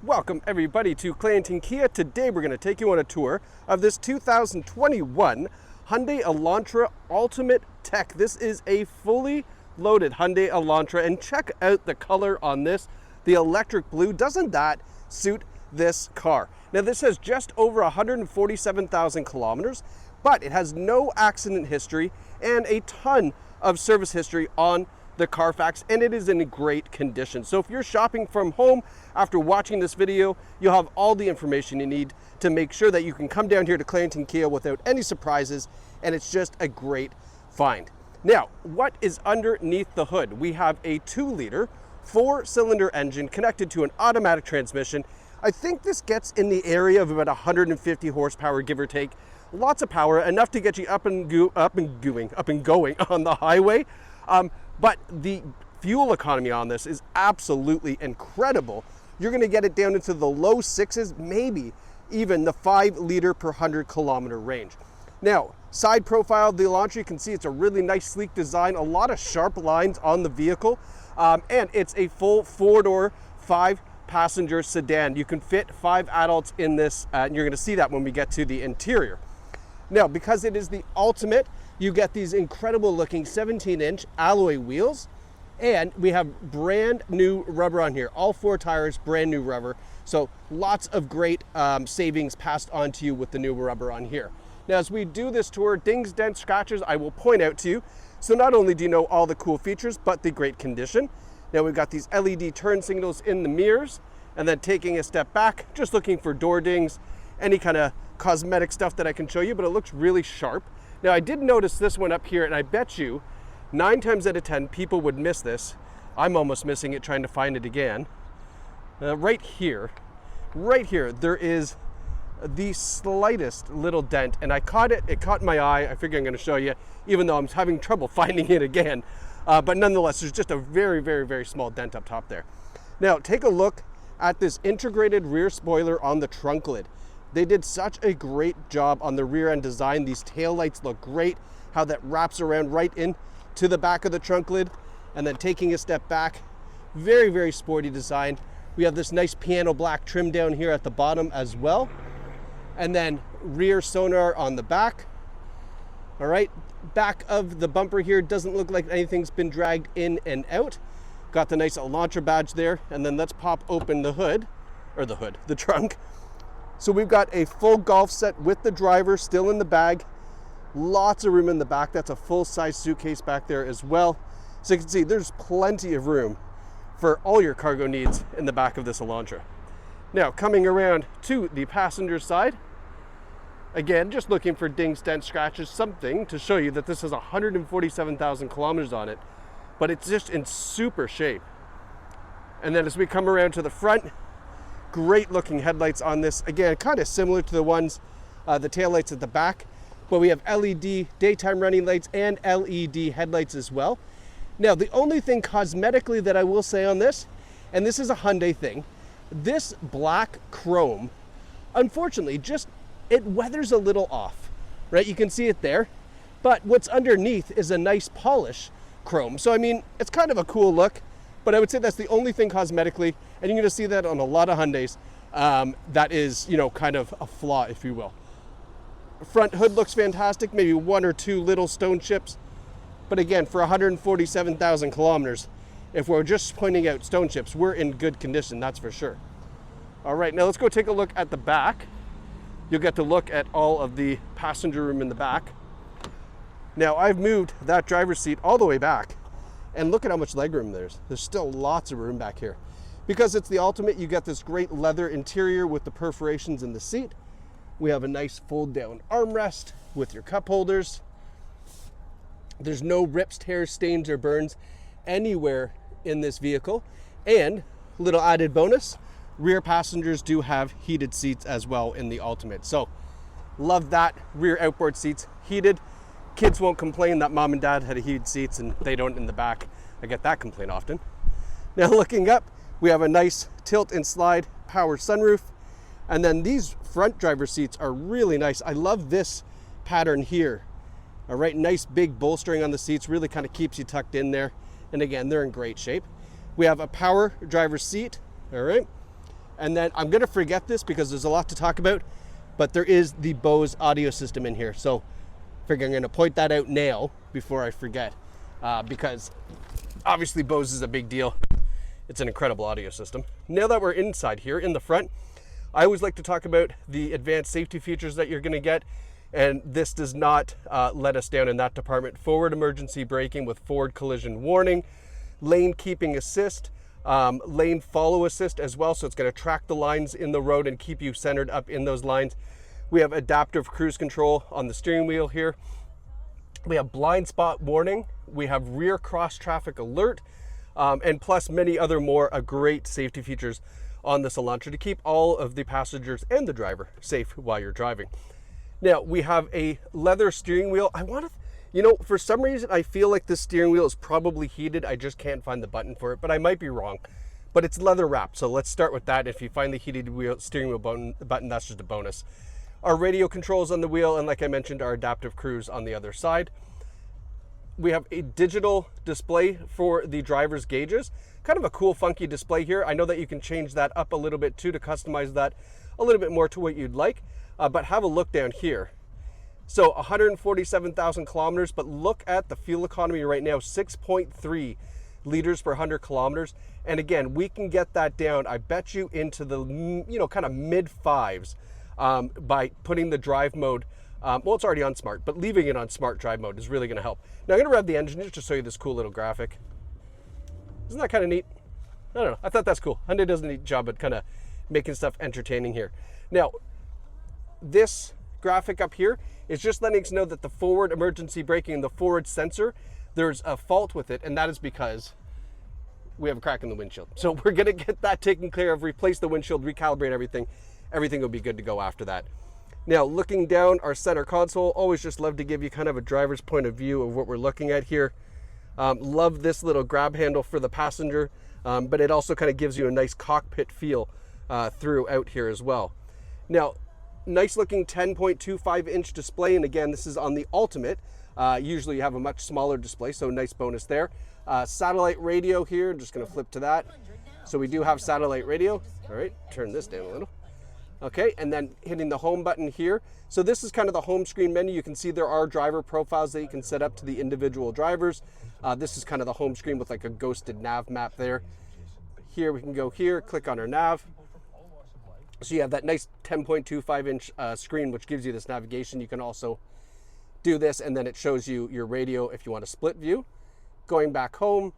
Welcome everybody to Clarington Kia. Today we're going to take you on a tour of this 2021 Hyundai Elantra Ultimate Tech. This is a fully loaded Hyundai Elantra, and check out the color on this, the electric blue. Doesn't that suit this car? Now this has just over 147,000 kilometers, but it has no accident history and a ton of service history on the Carfax, and it is in great condition. So if you're shopping from home after watching this video, you'll have all the information you need to make sure that you can come down here to Clarington Kia without any surprises, and it's just a great find. Now, what is underneath the hood? We have a 2-liter 4-cylinder engine connected to an automatic transmission. I think this gets in the area of about 150 horsepower, give or take. Lots of power, enough to get you up and going on the highway. But the fuel economy on this is absolutely incredible. You're going to get it down into the low 6s, maybe even the 5-liter per 100 kilometer range. Now, side profile of the Elantra, you can see it's a really nice sleek design, a lot of sharp lines on the vehicle, and it's a full 4-door, 5-passenger sedan. You can fit 5 adults in this, and you're going to see that when we get to the interior. Now, because it is the Ultimate, you get these incredible looking 17-inch alloy wheels, and we have brand new rubber on here. All 4 tires, brand new rubber. So lots of great savings passed on to you with the new rubber on here. Now, as we do this tour, dings, dents, scratches, I will point out to you. So not only do you know all the cool features, but the great condition. Now we've got these LED turn signals in the mirrors, and then taking a step back, just looking for door dings, any kind of cosmetic stuff that I can show you, but it looks really sharp. Now, I did notice this one up here, and I bet you 9 times out of 10 people would miss this. I'm almost missing it trying to find it again. Right here, there is the slightest little dent, and I caught it. It caught my eye. I figure I'm going to show you, even though I'm having trouble finding it again. But nonetheless, there's just a very, very, very small dent up top there. Now, take a look at this integrated rear spoiler on the trunk lid. They did such a great job on the rear end design. These tail lights look great, how that wraps around right in to the back of the trunk lid. And then taking a step back, very, very sporty design. We have this nice piano black trim down here at the bottom as well. And then rear sonar on the back. All right, back of the bumper here doesn't look like anything's been dragged in and out. Got the nice Elantra badge there. And then let's pop open the hood, the trunk. So we've got a full golf set with the driver still in the bag. Lots of room in the back. That's a full-size suitcase back there as well. So you can see there's plenty of room for all your cargo needs in the back of this Elantra. Now, coming around to the passenger side, again, just looking for dings, dents, scratches, something to show you that this has 147,000 kilometers on it, but it's just in super shape. And then as we come around to the front, great looking headlights on this. Again, kind of similar to the ones, the tail lights at the back, but we have LED daytime running lights and LED headlights as well. Now, the only thing cosmetically that I will say on this, and this is a Hyundai thing, this black chrome, unfortunately, it weathers a little off, right? You can see it there, but what's underneath is a nice polish chrome. So, I mean, it's kind of a cool look. But I would say that's the only thing cosmetically, and you're going to see that on a lot of Hyundais. That is, kind of a flaw, if you will. Front hood looks fantastic, maybe 1 or 2 little stone chips. But again, for 147,000 kilometers, if we're just pointing out stone chips, we're in good condition, that's for sure. All right, now let's go take a look at the back. You'll get to look at all of the passenger room in the back. Now, I've moved that driver's seat all the way back. And look at how much legroom there's. There's still lots of room back here. Because it's the Ultimate, you get this great leather interior with the perforations in the seat. We have a nice fold-down armrest with your cup holders. There's no rips, tears, stains, or burns anywhere in this vehicle. And, little added bonus, rear passengers do have heated seats as well in the Ultimate. So, love that. Rear outboard seats heated. Kids won't complain that mom and dad had heated seats and they don't in the back. I get that complaint often. Now looking up, we have a nice tilt and slide power sunroof. And then these front driver seats are really nice. I love this pattern here. All right, nice big bolstering on the seats, really kind of keeps you tucked in there. And again, they're in great shape. We have a power driver's seat, all right? And then I'm gonna forget this because there's a lot to talk about, but there is the Bose audio system in here. So I figure I'm gonna point that out now before I forget, because obviously Bose is a big deal. It's an incredible audio system. Now that we're inside here in the front, I always like to talk about the advanced safety features that you're gonna get, and this does not let us down in that department. Forward emergency braking with forward collision warning, lane keeping assist, lane follow assist as well, so it's going to track the lines in the road and keep you centered up in those lines. We have adaptive cruise control on the steering wheel here. We have blind spot warning. We have rear cross traffic alert, and plus many other more great safety features on this Elantra to keep all of the passengers and the driver safe while you're driving. Now we have a leather steering wheel. For some reason, I feel like the steering wheel is probably heated. I just can't find the button for it, but I might be wrong. But it's leather wrapped, so let's start with that. If you find the heated steering wheel button, that's just a bonus. Our radio controls on the wheel, and like I mentioned, our adaptive cruise on the other side. We have a digital display for the driver's gauges. Kind of a cool, funky display here. I know that you can change that up a little bit too to customize that a little bit more to what you'd like, but have a look down here. So 147,000 kilometers, but look at the fuel economy right now, 6.3 liters per 100 kilometers. And again, we can get that down, I bet you, into the, kind of mid fives by putting the drive mode, well, it's already on smart, but leaving it on smart drive mode is really gonna help. Now I'm gonna rev the engine just to show you this cool little graphic. Isn't that kind of neat? I don't know, I thought that's cool. Hyundai does a neat job at kind of making stuff entertaining here. Now, this graphic up here is just letting us know that the forward emergency braking and the forward sensor, there's a fault with it, and that is because we have a crack in the windshield. So we're gonna get that taken care of, replace the windshield, recalibrate everything. Everything will be good to go after that. Now, looking down our center console, always just love to give you kind of a driver's point of view of what we're looking at here. Love this little grab handle for the passenger, but it also kind of gives you a nice cockpit feel throughout here as well. Now, nice looking 10.25 inch display, and again, this is on the Ultimate. Usually you have a much smaller display, so nice bonus there. Satellite radio here, just gonna flip to that. So we do have satellite radio. All right, turn this down a little. Okay, and then hitting the home button here. So this is kind of the home screen menu. You can see there are driver profiles that you can set up to the individual drivers. This is kind of the home screen with like a ghosted nav map there. Here we can go here, click on our nav. So you have that nice 10.25 inch screen, which gives you this navigation. You can also do this, and then it shows you your radio if you want a split view. Going back home.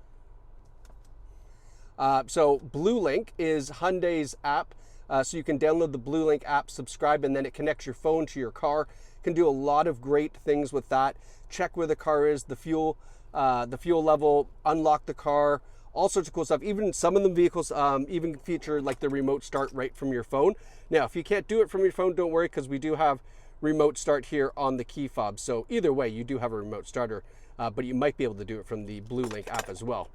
So Blue Link is Hyundai's app. So you can download the Blue Link app, subscribe, and then it connects your phone to your car. Can do a lot of great things with that. Check where the car is, the fuel level, unlock the car, all sorts of cool stuff. Even some of the vehicles even feature like the remote start right from your phone. Now, if you can't do it from your phone, don't worry, because we do have remote start here on the key fob. So either way, you do have a remote starter, but you might be able to do it from the Blue Link app as well.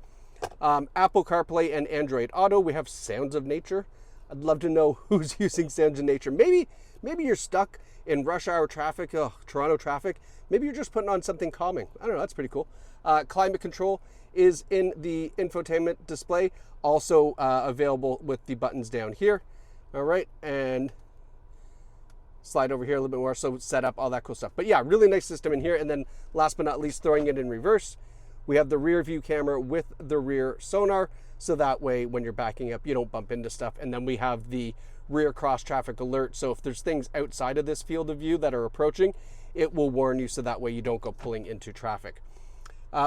Apple CarPlay and Android Auto. We have Sounds of Nature. I'd love to know who's using Sounds of Nature. Maybe you're stuck in rush hour traffic, Toronto traffic. Maybe you're just putting on something calming. I don't know, that's pretty cool. Climate control is in the infotainment display, also available with the buttons down here. All right, and slide over here a little bit more, so set up, all that cool stuff. But yeah, really nice system in here. And then last but not least, throwing it in reverse, we have the rear view camera with the rear sonar, so that way when you're backing up, you don't bump into stuff. And then we have the rear cross traffic alert, so if there's things outside of this field of view that are approaching, it will warn you, so that way you don't go pulling into traffic.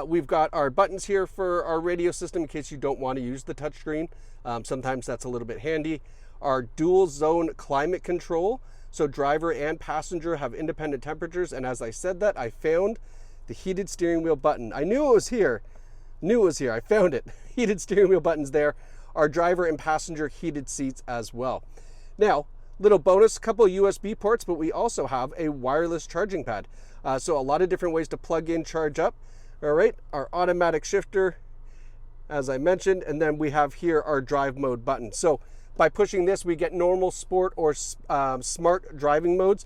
We've got our buttons here for our radio system in case you don't want to use the touchscreen. Sometimes that's a little bit handy. Our dual zone climate control, so driver and passenger have independent temperatures. And as I said that, I found the heated steering wheel button. I knew it was here. I found it. Heated steering wheel buttons there. Our driver and passenger heated seats as well. Now, little bonus, couple of USB ports, but we also have a wireless charging pad. So a lot of different ways to plug in, charge up. All right, our automatic shifter, as I mentioned, and then we have here our drive mode button. So by pushing this, we get normal, sport, or smart driving modes,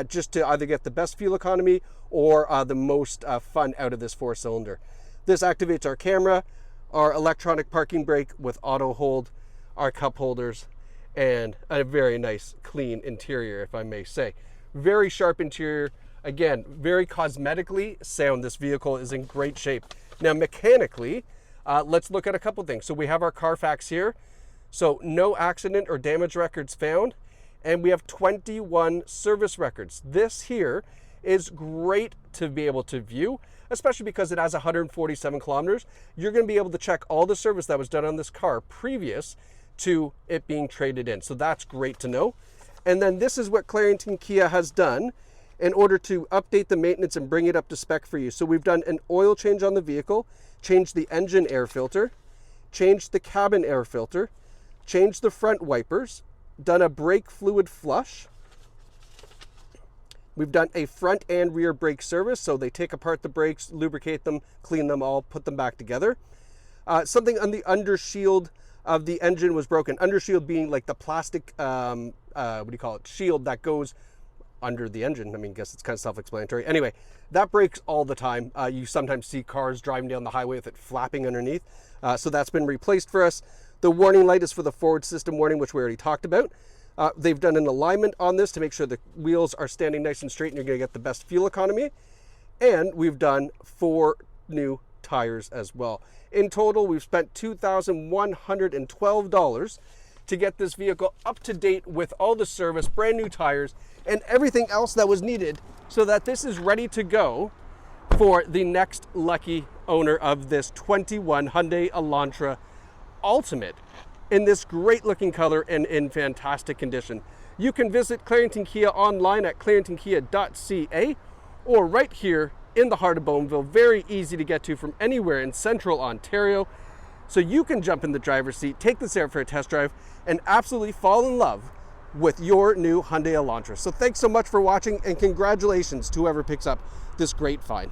just to either get the best fuel economy or the most fun out of this 4-cylinder. This activates our camera, our electronic parking brake with auto hold, our cup holders, and a very nice clean interior, if I may say. Very sharp interior. Again, very cosmetically sound. This vehicle is in great shape. Now mechanically, let's look at a couple things. So we have our Carfax here. So no accident or damage records found. And we have 21 service records. This here is great to be able to view, especially because it has 147 kilometers. You're going to be able to check all the service that was done on this car previous to it being traded in. So that's great to know. And then this is what Clarington Kia has done in order to update the maintenance and bring it up to spec for you. So we've done an oil change on the vehicle, changed the engine air filter, changed the cabin air filter, changed the front wipers, done a brake fluid flush. We've done a front and rear brake service, so they take apart the brakes, lubricate them, clean them all, put them back together. Something on the undershield of the engine was broken. Undershield being like the plastic, shield that goes under the engine. I mean, I guess it's kind of self-explanatory. Anyway, that breaks all the time. You sometimes see cars driving down the highway with it flapping underneath. So that's been replaced for us. The warning light is for the forward system warning, which we already talked about. They've done an alignment on this to make sure the wheels are standing nice and straight and you're going to get the best fuel economy. And we've done 4 new tires as well. In total, we've spent $2,112 to get this vehicle up to date with all the service, brand new tires, and everything else that was needed so that this is ready to go for the next lucky owner of this 21 Hyundai Elantra Ultimate in this great looking color and in fantastic condition. You can visit Clarington Kia online at claringtonkia.ca or right here in the heart of Bowmanville. Very easy to get to from anywhere in central Ontario. So you can jump in the driver's seat, take this out for a test drive, and absolutely fall in love with your new Hyundai Elantra. So thanks so much for watching, and congratulations to whoever picks up this great find.